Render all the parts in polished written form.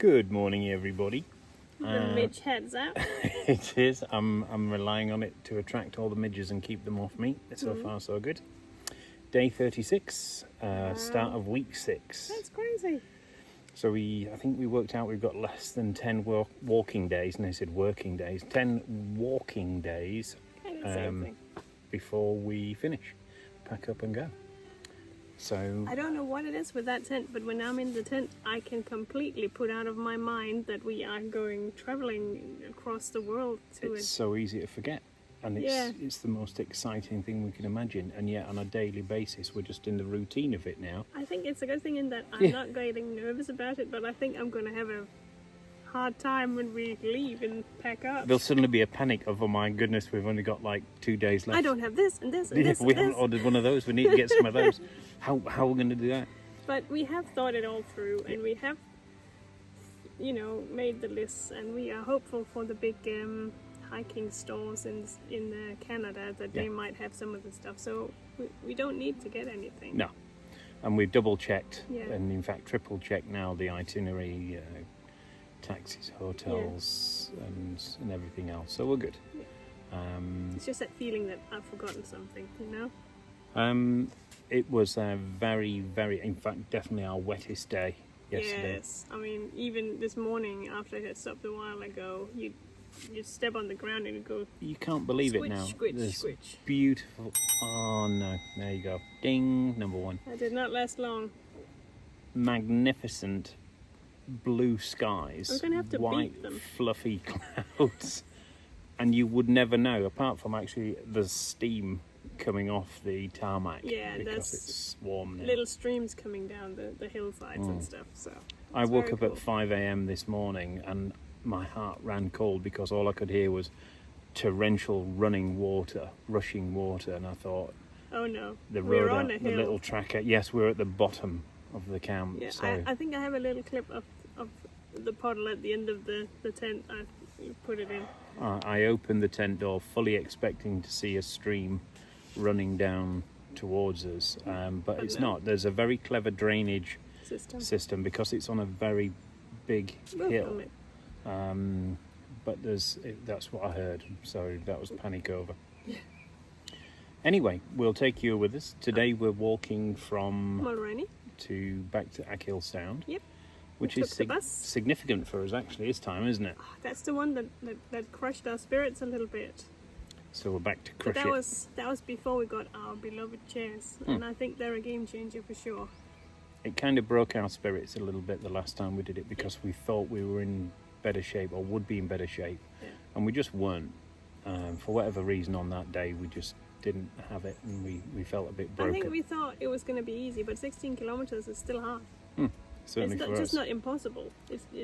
Good morning, everybody. The midge heads out. It is. I'm relying on it to attract all the midges and keep them off me. So far, so good. Day 36, start of week 6. That's crazy. So I think we worked out we've got less than 10 walking days, and they said working days. 10 walking days before we finish, pack up and go. So I don't know what it is with that tent, but when I'm in the tent, I can completely put out of my mind that we are traveling across the world to it's so easy to forget, and it's the most exciting thing we can imagine, and yet on a daily basis we're just in the routine of it now. I think it's a good thing in that I'm not getting nervous about it, but I think I'm going to have a hard time when we leave and pack up. There'll suddenly be a panic of, oh my goodness, we've only got like 2 days left. I don't have this and this and this. We haven't ordered one of those. We need to get some of those. How are we going to do that? But we have thought it all through, and we have, made the lists, and we are hopeful for the big hiking stores in Canada that they might have some of the stuff. So we don't need to get anything. No, and we've double checked, and in fact triple checked now the itinerary. Taxis, hotels, and everything else. So we're good. It's just that feeling that I've forgotten something, It was a very, very, in fact, definitely our wettest day yesterday. Yes, I mean, even this morning after I had stopped a while ago, you step on the ground and it goes. You can't believe it now. Squitch, squitch. Beautiful. Oh no! There you go. Ding. Number 1. That did not last long. Magnificent blue skies, we're gonna have to white beat them. Fluffy clouds, and you would never know, apart from actually the steam coming off the tarmac, because it's warm now. Little streams coming down the hillsides and stuff. So I woke up at 5 a.m. this morning and my heart ran cold because all I could hear was torrential rushing water, and I thought, oh no, we're on a hill. The little tracker. Yes, we're at the bottom of the camp. Yeah, so. I think I have a little clip of the puddle at the end of the tent. I put it in. I opened the tent door fully expecting to see a stream running down towards us, but it's not. There's a very clever drainage system because it's on a very big hill. But that's what I heard, so that was panic over. Yeah. Anyway, we'll take you with us. Today we're walking from Mulroney back to Achill Sound. Yep. Which is significant for us actually this time, isn't it? That's the one that crushed our spirits a little bit. So we're back to crush it. That was before we got our beloved chairs, and I think they're a game changer for sure. It kind of broke our spirits a little bit the last time we did it because we thought we were in better shape or would be in better shape, and we just weren't. For whatever reason on that day, we just didn't have it, and we felt a bit broken. I think we thought it was going to be easy, but 16 kilometers is still hard. Certainly it's for us. Just not impossible,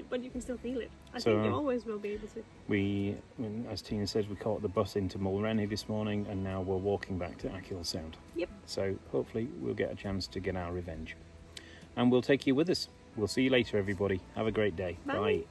but you can still feel it. I think you always will be able to. As Tina says, we caught the bus into Mulroney this morning, and now we're walking back to Achill Sound. Yep. So hopefully we'll get a chance to get our revenge, and we'll take you with us. We'll see you later, everybody. Have a great day. Bye.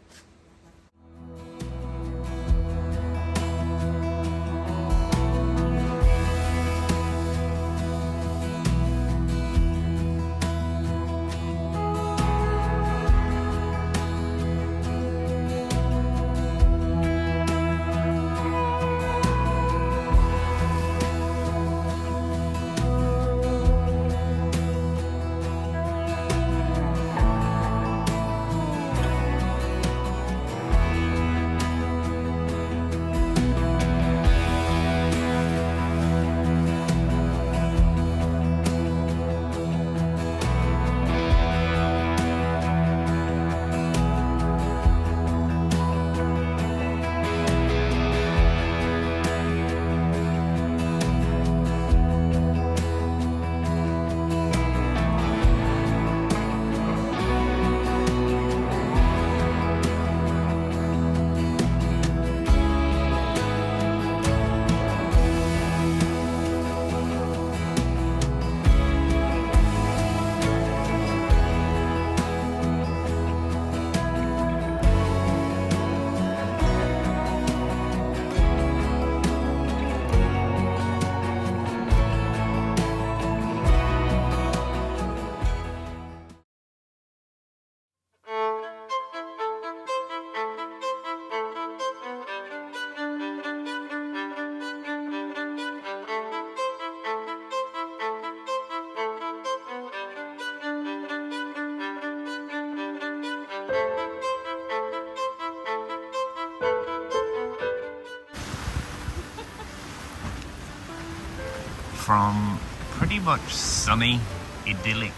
from pretty much sunny, idyllic,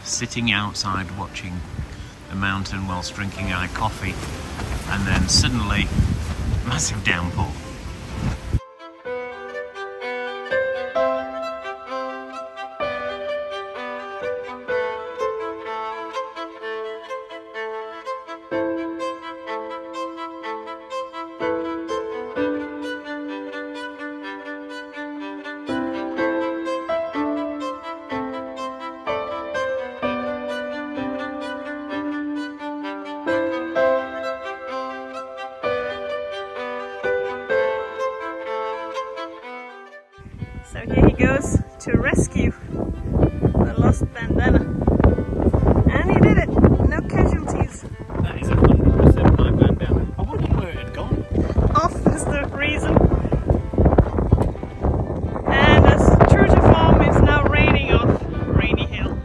sitting outside watching the mountain whilst drinking our coffee, and then suddenly, massive downpour. So here he goes to rescue the lost bandana. And he did it! No casualties. That is 100% my bandana. I wondered where it had gone. Off is the reason. And as true to form, it's now raining off Rainy Hill.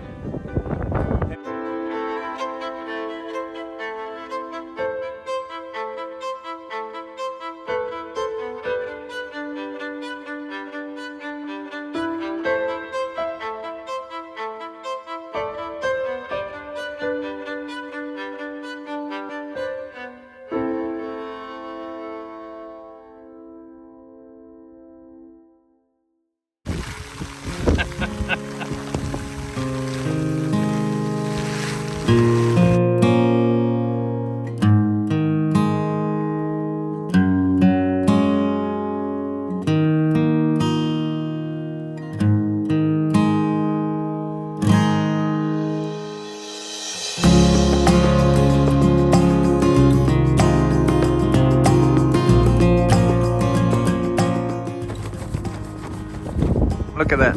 Look at that.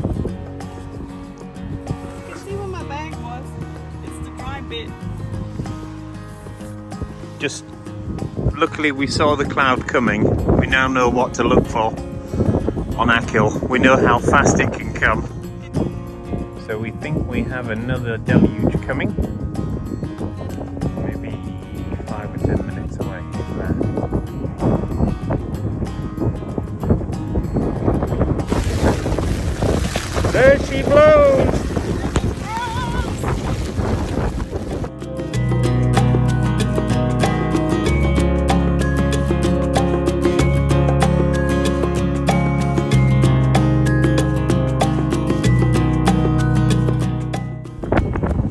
You see where my bag was? It's the dry bit. Just luckily we saw the cloud coming. We now know what to look for on Achill. We know how fast it can come. So we think we have another deluge coming. Maybe 5 or 10 minutes away. If that. 30 blows!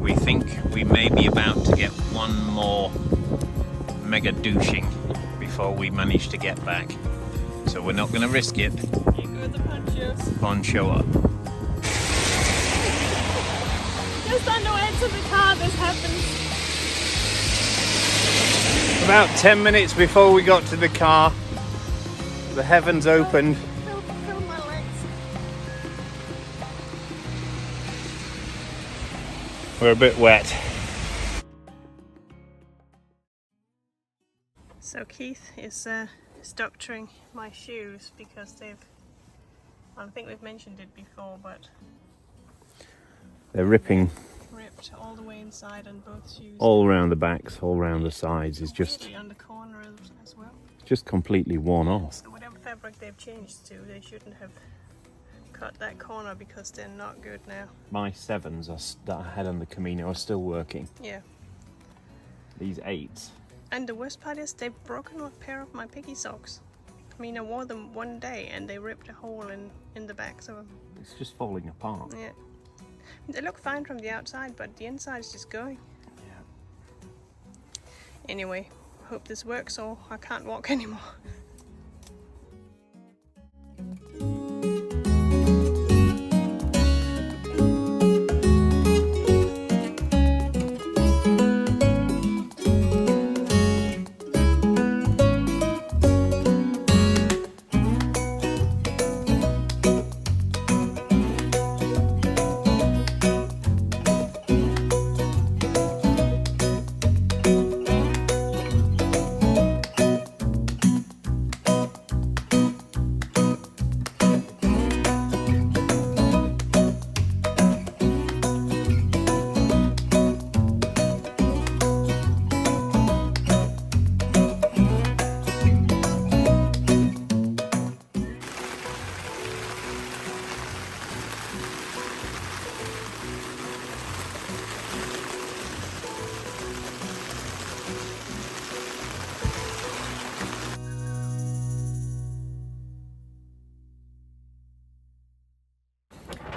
We think we may be about to get one more mega douching before we manage to get back. So we're not going to risk it. Here go the ponchos. Poncho up. Just on the way to the car this happened. About 10 minutes before we got to the car, the heavens opened. Fill my legs. We're a bit wet. So Keith is doctoring my shoes because they've, I think we've mentioned it before, but They're ripping ripped all the way inside on both shoes. all around the backs, all around the sides. Is just on the corner as well. completely worn off. So whatever fabric they've changed to, they shouldn't have cut that corner because they're not good now. My 7s that I had on the Camino are still working. Yeah. These 8s. And the worst part is they've broken a pair of my piggy socks. I mean, I wore them one day and they ripped a hole in the back, so It's just falling apart. yeah. They look fine from the outside, but the inside is just going. Yeah. Anyway, hope this works or I can't walk anymore.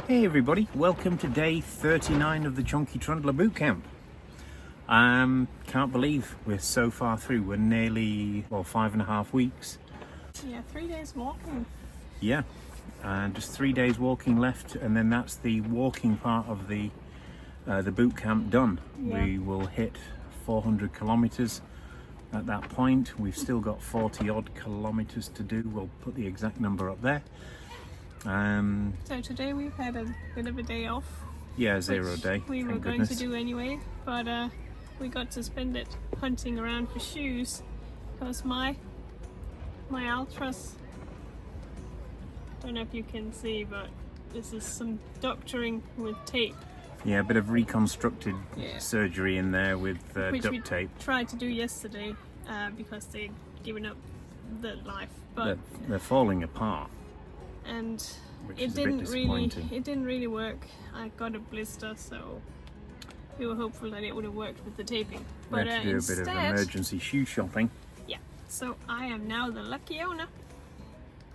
Hey everybody, welcome to day 39 of the Chunky Trundler Boot Camp. Can't believe we're so far through. We're nearly, 5.5 weeks. Yeah, 3 days walking. Yeah, just 3 days walking left, and then that's the walking part of the boot camp done. Yeah. We will hit 400 kilometers at that point. We've still got 40 odd kilometers to do. We'll put the exact number up there. So today we've had a bit of a day off. Yeah, 0 day. We were thank going goodness. to do anyway, but we got to spend it hunting around for shoes because my Ultras, don't know if you can see, but this is some doctoring with tape. Yeah, a bit of reconstructed Yeah. surgery in there with Which we duct tape. tried to do yesterday because they'd given up the life, but They're falling apart, and which it is a bit disappointing. it didn't really work. I got a blister, so we were hopeful that it would have worked with the taping. We But had to do a bit of emergency shoe shopping. yeah. So I am now the lucky owner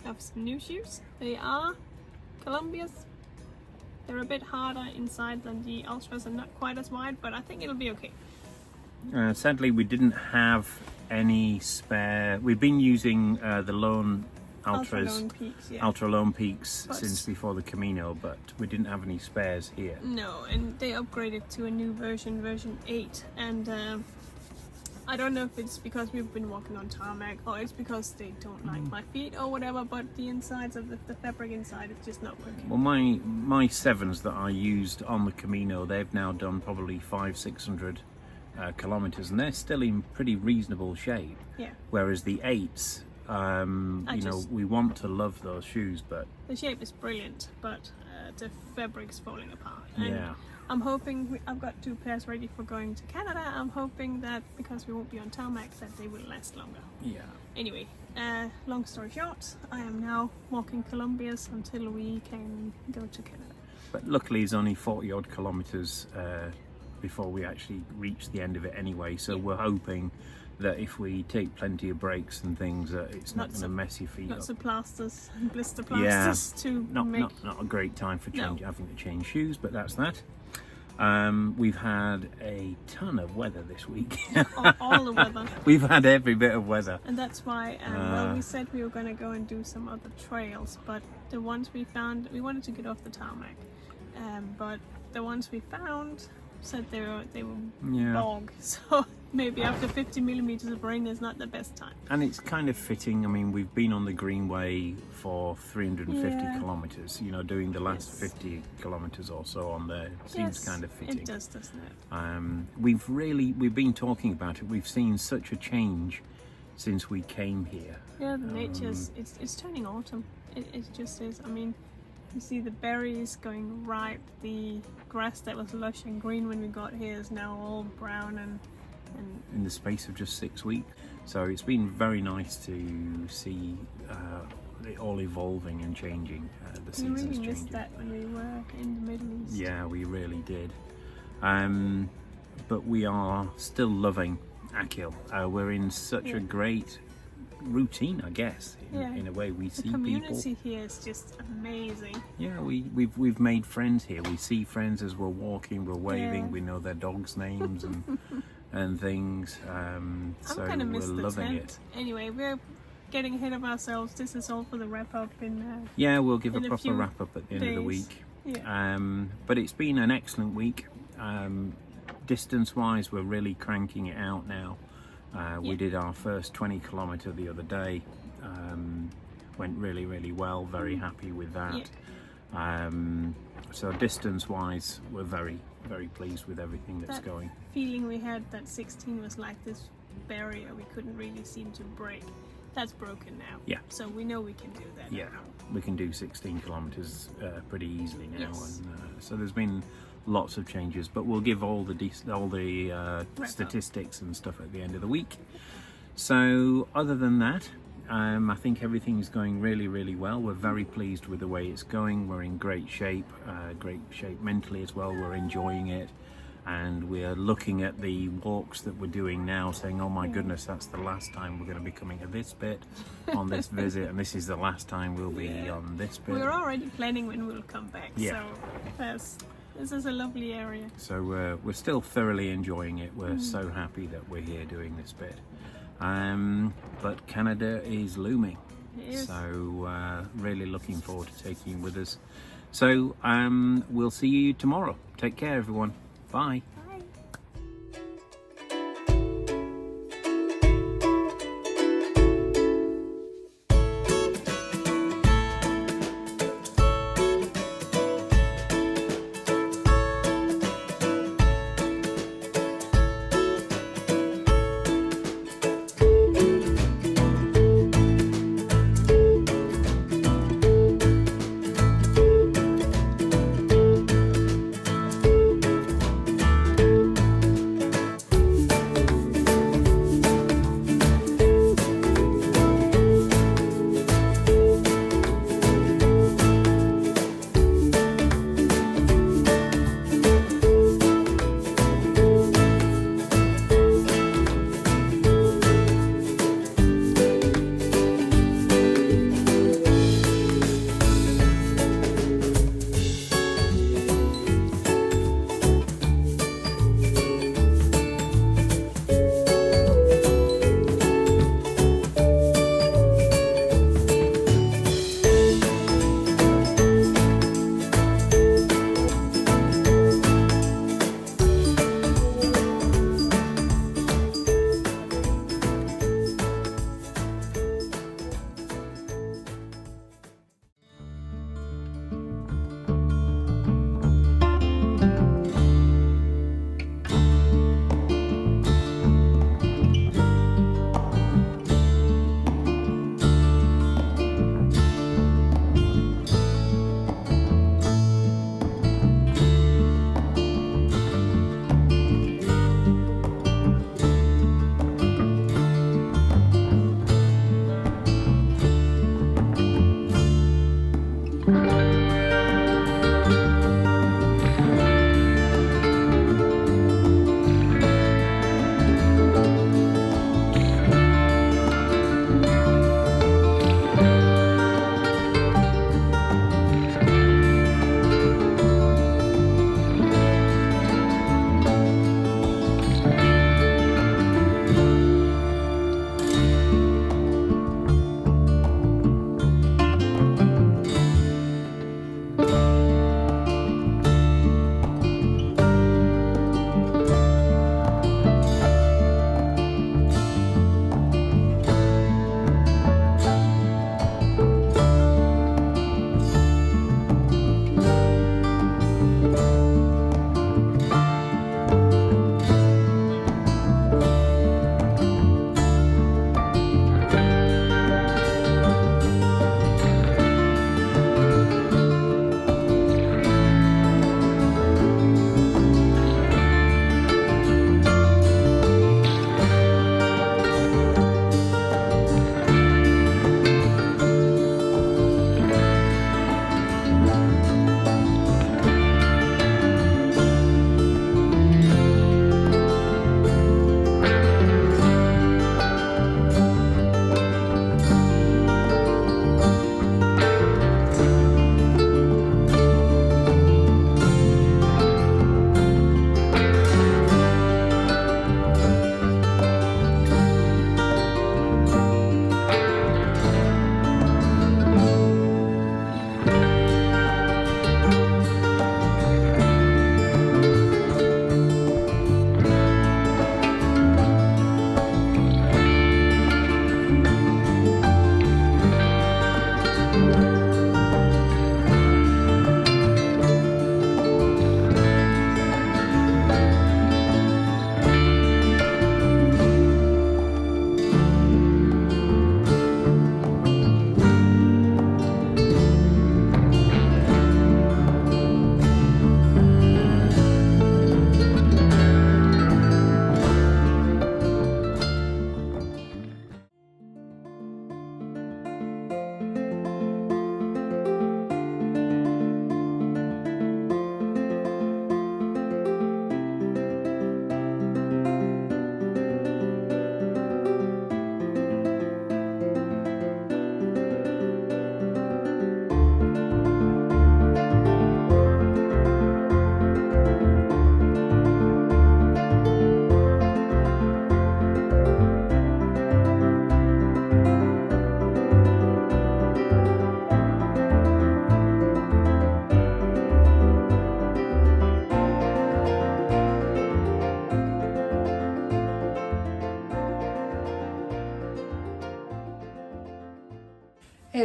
of some new shoes. They are Columbia's. They're a bit harder inside than the Ultras and not quite as wide, but I think it'll be okay. Sadly, we didn't have any spare. We've been using the Lone Ultras, Ultra Lone Peaks, yeah. Ultra Lone Peaks But- since before the Camino, but we didn't have any spares here. No, and they upgraded to a new version 8, and I don't know if it's because we've been walking on tarmac or it's because they don't like my feet or whatever, but the insides of the fabric inside is just not working. Well, my 7s that I used on the Camino, they've now done probably 500-600 kilometers, and they're still in pretty reasonable shape. Yeah, Whereas the 8s, we want to love those shoes, but the shape is brilliant, but the fabric's falling apart. And yeah. I'm hoping, I've got 2 pairs ready for going to Canada. I'm hoping that because we won't be on tarmac that they will last longer. Yeah. Anyway, long story short, I am now walking Columbia's until we can go to Canada. But luckily it's only 40 odd kilometers before we actually reach the end of it anyway, so we're hoping that if we take plenty of breaks and things, it's not Lots going to of- mess your feet up. Lots of plasters and blister Yeah, plasters to make. Not a great time for No. having to change shoes, but that's that. We've had a ton of weather this week. all the weather. We've had every bit of weather. And that's why, we said we were going to go and do some other trails, but the ones we found, we wanted to get off the tarmac, but the ones we found said they were Yeah. bog, so maybe after 50 millimeters of rain is not the best time. And it's kind of fitting. I mean, we've been on the Greenway for 350 Yeah. kilometres, doing the last Yes. 50 kilometres or so on there. It seems Yes, kind of fitting. It does, doesn't it? We've been talking about it. We've seen such a change since we came here. Yeah, the nature's, it's turning autumn. It just is. I mean, you see the berries going ripe, the grass that was lush and green when we got here is now all brown and In the space of just 6 weeks. So it's been very nice to see it all evolving and changing. The we seasons really changing. missed that when we were in the Middle East. Yeah, we really did. But we are still loving Achill. We're in such a great routine, I guess. In a way, we The see community people. here is just amazing. Yeah, we've made friends here. We see friends as we're walking, we're waving. Yeah. We know their dogs' names and things. So I'm kind of we're missed the loving tent. it. Anyway, we're getting ahead of ourselves. This is all for the wrap up in. Yeah, we'll give a in a proper few wrap up at the end of the days. week. Yeah. But it's been an excellent week. Distance-wise, we're really cranking it out now. We did our first 20 kilometre the other day. Went really, really well. Very happy with that. So distance-wise, we're very, very pleased with everything that's That going. feeling we had that 16 was like this barrier we couldn't really seem to break. That's broken now. Yeah. So we know we can do that. Yeah, we can do 16 kilometres pretty easily now. Yes. And so there's been lots of changes, but we'll give all the Wrap statistics and stuff at the end of the week. So other than that, I think everything's going really, really well. We're very pleased with the way it's going. We're in great shape mentally as well. We're enjoying it. and we're looking at the walks that we're doing now, saying, oh my goodness, that's the last time we're going to be coming to this bit on this visit, and this is the last time we'll be on this bit. We're already planning when we'll come back, so this is a lovely area. So we're still thoroughly enjoying it. We're so happy that we're here doing this bit. But Canada is looming. It is. So really looking forward to taking you with us. So we'll see you tomorrow. Take care, everyone. Bye.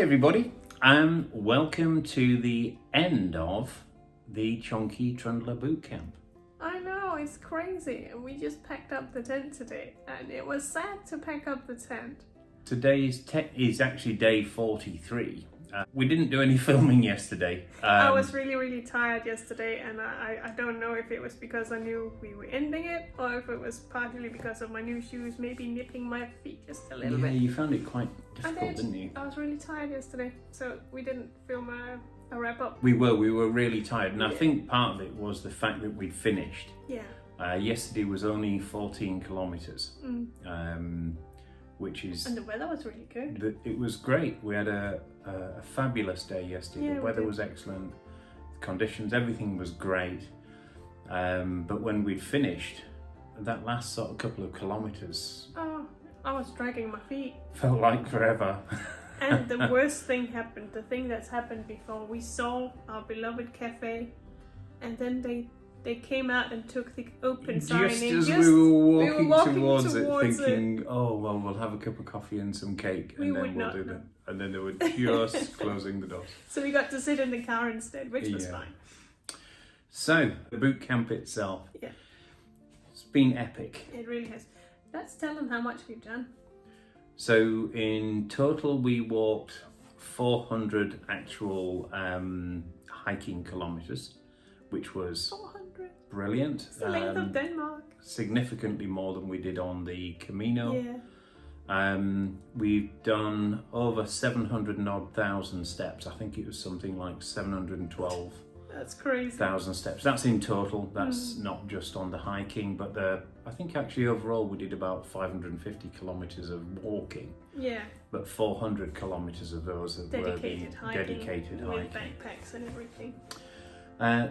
everybody, and welcome to the end of the Chonky Trundler boot camp. I know, it's crazy. And we just packed up the tent today, and it was sad to pack up the tent. Today's is actually day 43. We didn't do any filming yesterday. I was really tired yesterday, and I don't know if it was because I knew we were ending it, or if it was partially because of my new shoes maybe nipping my feet just a little bit. Yeah, you found it quite difficult, didn't you? I was really tired yesterday, so we didn't film a wrap-up. We were really tired, and I think part of it was the fact that we'd finished. Yeah. Yesterday was only 14 kilometres. Which is... And the weather was really good. It was great. We had a fabulous day yesterday. Yeah, the weather was excellent. The conditions, everything was great. But when we'd finished, that last sort of couple of kilometres... Oh, I was dragging my feet. Felt like forever. And the worst thing happened. The thing that's happened before. We saw our beloved cafe, and then they came out and took the open sign. Just as we were walking towards it, thinking, oh, well, we'll have a cup of coffee and some cake, and then we'll do that. And then they were just closing the doors. So we got to sit in the car instead, which was fine. So, the boot camp itself. Yeah. It's been epic. It really has. Let's tell them how much we've done. So, in total, we walked 400 actual hiking kilometres, which was... 400. Brilliant. It's the length of Denmark. Significantly more than we did on the Camino. Yeah. We've done over 700,000 steps. I think it was something like 712. That's crazy. 1,000 steps. That's in total. That's not just on the hiking, but I think actually overall we did about 550 kilometres of walking. Yeah. But 400 kilometres of those were dedicated hiking with backpacks and everything.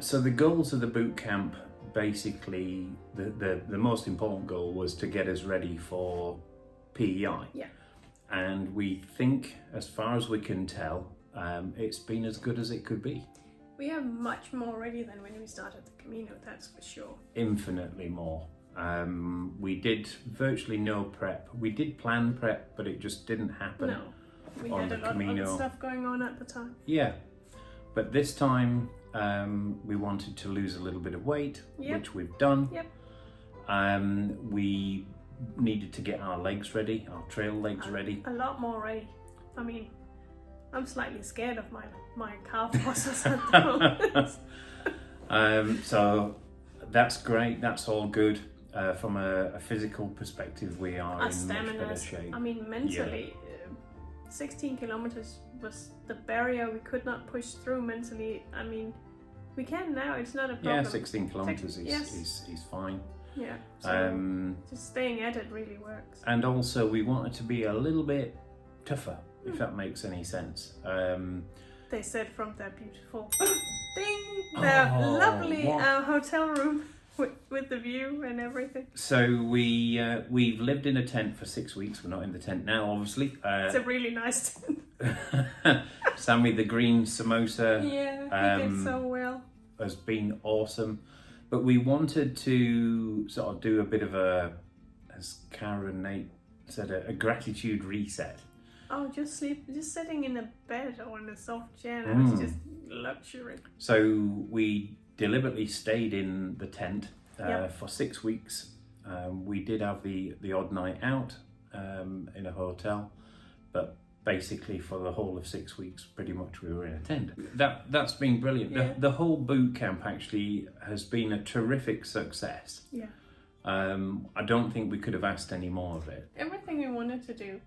So the goals of the boot camp, basically, the most important goal was to get us ready for PEI. Yeah. And we think, as far as we can tell, it's been as good as it could be. We are much more ready than when we started the Camino, that's for sure. Infinitely more. We did virtually no prep. We did plan prep, but it just didn't happen. No, we had a lot of other stuff going on at the time. Yeah, but this time we wanted to lose a little bit of weight, which we've done. Yep. We needed to get our legs ready, our trail legs ready. A lot more ready. I mean, I'm slightly scared of my calf muscles at the moment. So that's great, that's all good. From a physical perspective, we are in much better shape. I mean, mentally, 16 kilometers was the barrier we could not push through mentally. I mean, we can now, it's not a problem. Yeah, 16 kilometers is fine. Yeah, so just staying at it really works. And also we wanted to be a little bit tougher, if that makes any sense. They said from their beautiful their lovely hotel room with the view and everything. So we've lived in a tent for 6 weeks. We're not in the tent now, obviously. It's a really nice tent. Sammy the green samosa he did so well. Has been awesome. But we wanted to sort of do a bit of as Cara and Nate said, a gratitude reset. Oh, just sitting in a bed or in a soft chair, that was just luxury. So we deliberately stayed in the tent for 6 weeks. We did have the odd night out in a hotel, but basically for the whole of 6 weeks, pretty much we were in a tent. That's been brilliant. Yeah. The whole boot camp actually has been a terrific success. Yeah. I don't think we could have asked any more of it. Everything we wanted to do,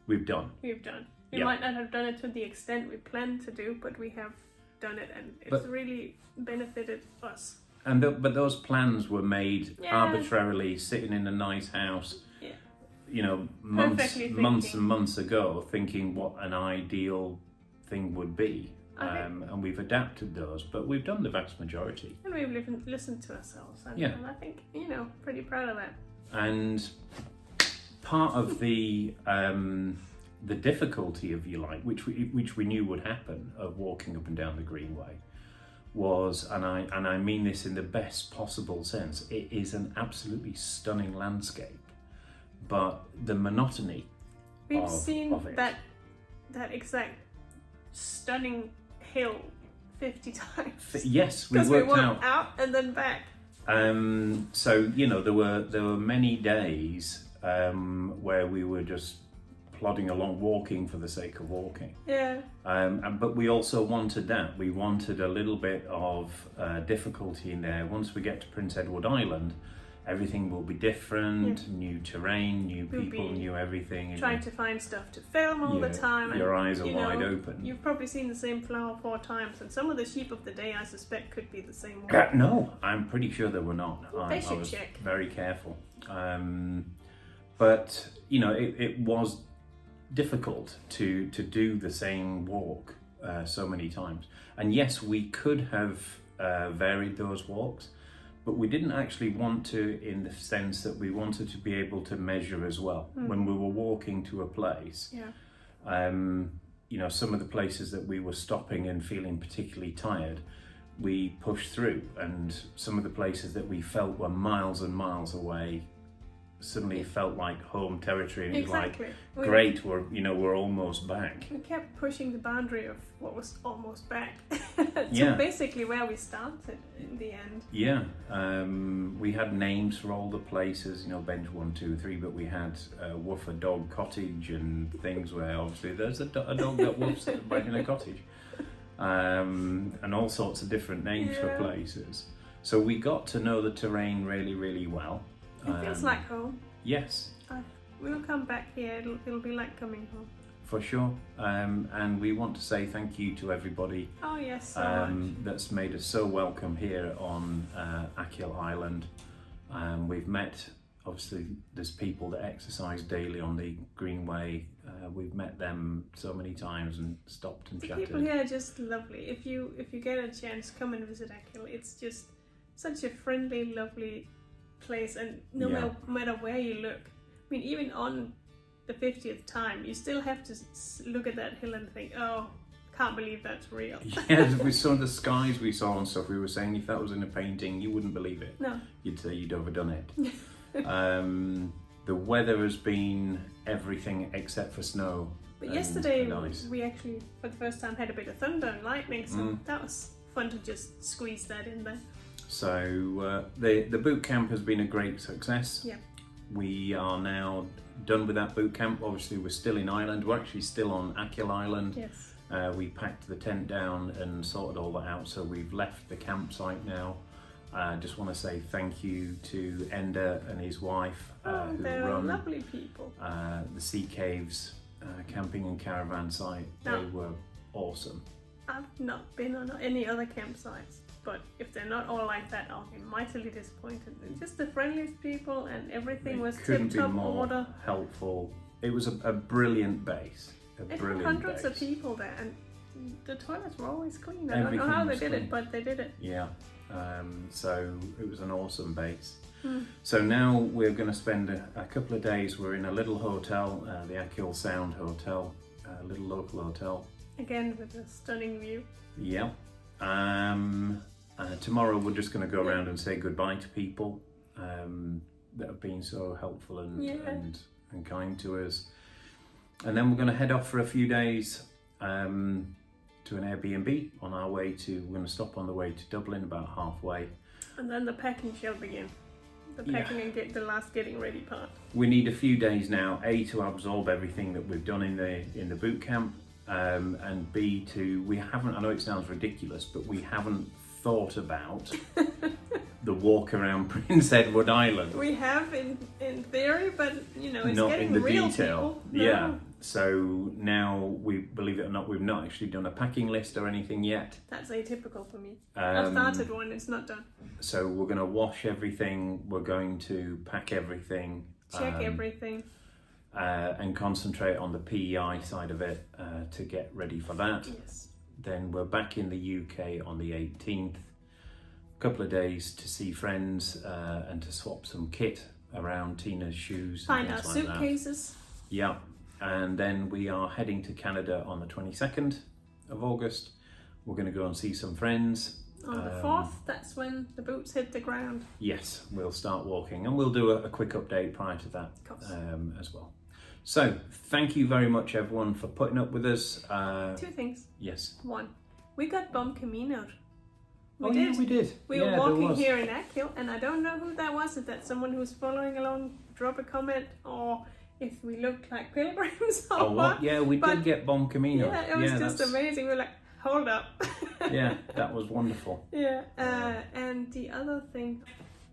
we've done. We might not have done it to the extent we planned to do, but we have done it, and it's really benefited us. But those plans were made arbitrarily, sitting in a nice house. You know, months and months ago, thinking what an ideal thing would be. And we've adapted those, but we've done the vast majority. And we've listened to ourselves, and I think, pretty proud of that. And part of the difficulty, if you like, which we knew would happen, of walking up and down the Greenway, was, and I mean this in the best possible sense, it is an absolutely stunning landscape, but the monotony We've seen of it. that exact stunning hill 50 times. Yes, we Because worked we walked out and then back. So you know, there were many days where we were just plodding along, walking for the sake of walking. Yeah. But we also wanted that. We wanted a little bit of difficulty in there. Once we get to Prince Edward Island, everything will be different, new terrain, new people, new everything. Trying to find stuff to film all the time. Your and, eyes are wide open. You've probably seen the same flower 4 times, and some of the sheep of the day, I suspect, could be the same one. No, I'm pretty sure they were not. They should I was check. very careful. But, you know, it was difficult to do the same walk so many times. And yes, we could have varied those walks, but we didn't actually want to, in the sense that we wanted to be able to measure as well. When we were walking to a place, you know, some of the places that we were stopping and feeling particularly tired, we pushed through, and some of the places that we felt were miles and miles away suddenly felt like home territory, and Exactly. it was like, great, we're almost back. We kept pushing the boundary of what was almost back to basically where we started in the end. Yeah, we had names for all the places, you know, bench 1, 2, 3, but we had Woof a Dog Cottage and things where obviously there's a dog that woofs in a cottage, and all sorts of different names for places. So we got to know the terrain really, really well. It feels like home. Yes. We'll come back here. It'll be like coming home. For sure. And we want to say thank you to everybody. Oh yes, so much. That's made us so welcome here on Achill Island. We've met, obviously, there's people that exercise daily on the Greenway. We've met them so many times and stopped and chatted. People here are just lovely. If you get a chance, come and visit Achill. It's just such a friendly, lovely place, and no matter where you look, I mean, even on the 50th time, you still have to look at that hill and think, oh, can't believe that's real. Yeah, we saw the skies we saw and stuff. We were saying if that was in a painting, you wouldn't believe it. No. You'd say you'd overdone it. The weather has been everything except for snow. But yesterday, we actually, for the first time, had a bit of thunder and lightning, so that was fun to just squeeze that in there. So the boot camp has been a great success. Yeah. We are now done with that boot camp. Obviously, we're still in Ireland. We're actually still on Achill Island. Yes. We packed the tent down and sorted all that out, so we've left the campsite now. I just want to say thank you to Enda and his wife who they're run lovely people. The Sea Caves camping and caravan site. No. They were awesome. I've not been on any other campsites, but if they're not all like that, I'll be mightily disappointed. They're just the friendliest people, and everything was tip-top order. Helpful. It was a brilliant base. It had hundreds of people there, and the toilets were always clean. I don't know how they did it, but they did it. Yeah. So it was an awesome base. So now we're going to spend a couple of days. We're in a little hotel, the Achill Sound Hotel, a little local hotel. Again with a stunning view. Yeah. Tomorrow we're just going to go around and say goodbye to people that have been so helpful and kind to us. And then we're going to head off for a few days to an Airbnb on our way to, we're going to stop on the way to Dublin about halfway. And then the packing shall begin. The packing and get the last getting ready part. We need a few days now, A, to absorb everything that we've done in the boot camp, and B, we haven't, I know it sounds ridiculous, but we haven't thought about the walk around Prince Edward Island. We have in theory, but it's not getting in the real detail. People. No. Yeah. So now we, believe it or not, we've not actually done a packing list or anything yet. That's atypical for me. I've started one, it's not done. So we're going to wash everything, we're going to pack everything. Check everything. And concentrate on the PEI side of it to get ready for that. Yes. Then we're back in the UK on the 18th. A couple of days to see friends and to swap some kit around Tina's shoes. Find our like suitcases. That. Yeah. And then we are heading to Canada on the 22nd of August. We're going to go and see some friends. On the 4th, that's when the boots hit the ground. Yes, we'll start walking, and we'll do a quick update prior to that as well. So, thank you very much, everyone, for putting up with us. 2 things. Yes. 1, we got bomb Camino. Yeah, we did. We were walking here in Achill, and I don't know who that was. Is that someone who's following along? Drop a comment, or if we look like pilgrims or what? Yeah, we did get bomb Camino. Yeah, it was just amazing. We were like, hold up. Yeah, that was wonderful. Yeah, and the other thing,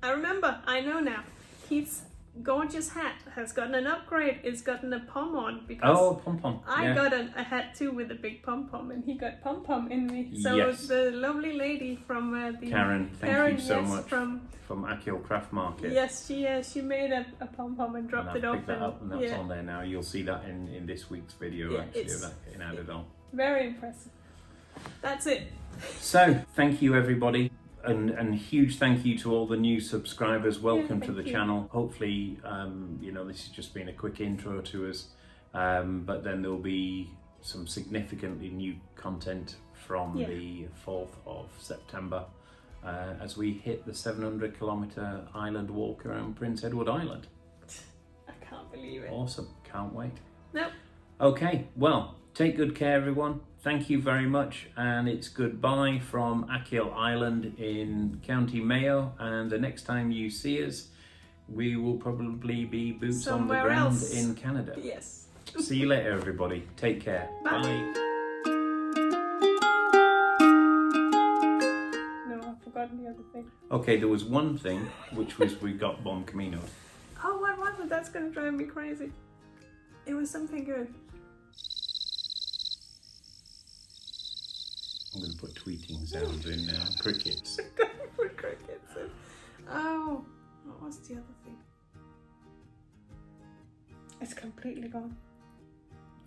I know now, Keith's gorgeous hat has gotten an upgrade. It's gotten a pom-on because pom-pom. I got a hat too with a big pom-pom, and he got pom-pom in me. So yes. the lovely lady from Karen, thank you so much from Achill Craft Market. Yes, she made a pom-pom and dropped it off. Picked that up, and that's on there now. You'll see that in this week's video, actually, of that getting added on. Very impressive. That's it. So, thank you, everybody. And huge thank you to all the new subscribers. Welcome to the channel. Hopefully, this has just been a quick intro to us, but then there'll be some significantly new content from the 4th of September as we hit the 700-kilometre island walk around Prince Edward Island. I can't believe it. Awesome. Can't wait. Nope. Okay, well, take good care, everyone. Thank you very much, and it's goodbye from Achill Island in County Mayo, and the next time you see us, we will probably be boots somewhere on the ground else in Canada. Yes. See you later, everybody. Take care. Bye. Bye. No, I've forgotten the other thing. Okay, there was one thing, which was we got bomb Camino. Oh, what was it? That's going to drive me crazy. It was something good. I'm going to put tweeting sounds in now. Crickets. Put crickets in. Oh, what was the other thing? It's completely gone.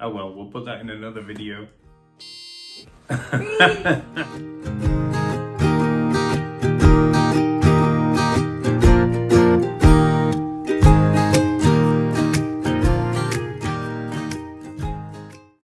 Oh well, we'll put that in another video.